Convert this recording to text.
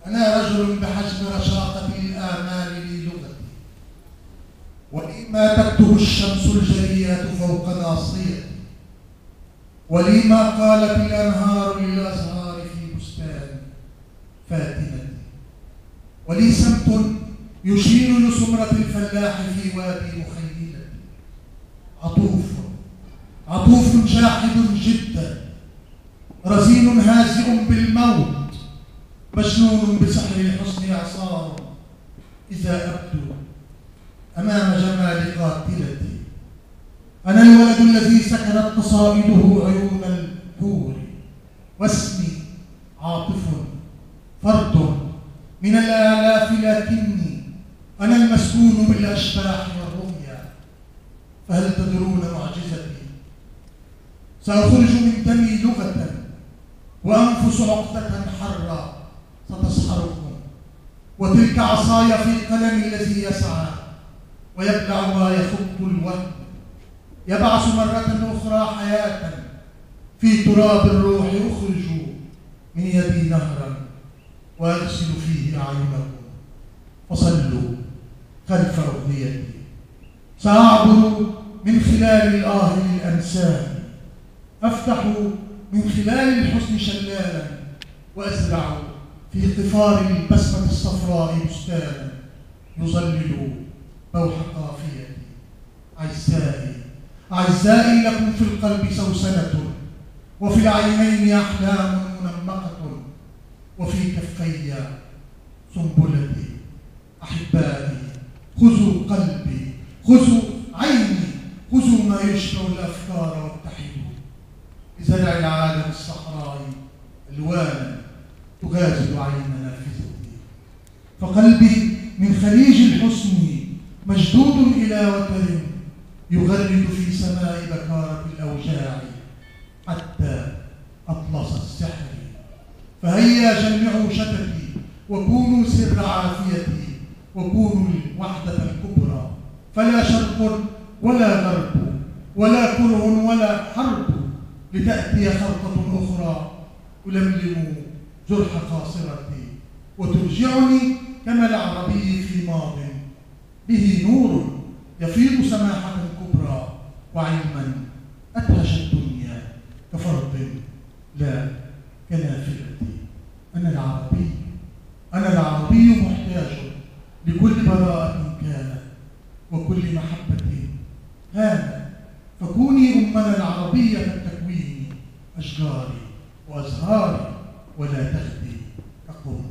أنا رجل بحجم رشاقة الآمال لي لغتي، ولي ما تكتب الشمس الجريئة فوق ناصيتي، ولي ما قالت الأنهار للأزهار في بستان فاتنتي، ولي سمت يشير لسمرة الفلاح في وادي مخيلتي. عطوف جاحد جدا، رزين هازئ بالموت، مجنون بسحر الحسن إعصار إذا أبدو أمام جمال قاتلتي. أنا الولد الذي سكنت قصائده عيون الحور، واسمي عاطف، فرد من الآلاف، لكني أنا المسكون بالأشباح والرؤيا. فهل تدرون معجزتي؟ سأخرج من دمي لغة وأنفس عقدة حرة ستصحركم، وتلك عصاي في قلمي الذي يسعى ويبلع ما يخط الوهم، يبعث مرة أخرى حياة في تراب الروح. أخرج من يدي نهرا وأغسل فيه أعينكم، فصلوا خلف أغنيتي. سأعبر من خلال الآه للأنسام، أفتح من خلال الحسن شلالا، وأزرع في قفار البسمة الصفراء بستانا يظلل بوح قافيتي. أعزائي لكم في القلب سوسنة، وفي العينين أحلام منمقة، وفي كفي سنبلتي. أحبائي، خذوا قلبي، خذوا عيني، خذوا ما يشبع الأفكار واتحدوا بزرع العالم الصحراوي ألوانا تغازل عين نافذتي. فقلبي من خليج الحسن مشدود إلى وتر يغرد في سماء بكارة الأوجاع حتى أطلس السحر. فهيا جمعوا شتتي وكونوا سر عافيتي، وكونوا الوحدة الكبرى. فلا شرق ولا غرب، ولا كره ولا حرب، لتأتي خرطة أخرى تلملم جرح خاصرتي وترجعني كما العربي في ماض به نور يفيض سماحة كبرى، وعلما أدهش الدنيا كفرد لا كنافلتي. أنا العربي محتاج لكل براءة كانت وكل محبة هانت، فكوني أمنا العربية التكوين أشجاري وأزهاري، ولا تخدي كقوم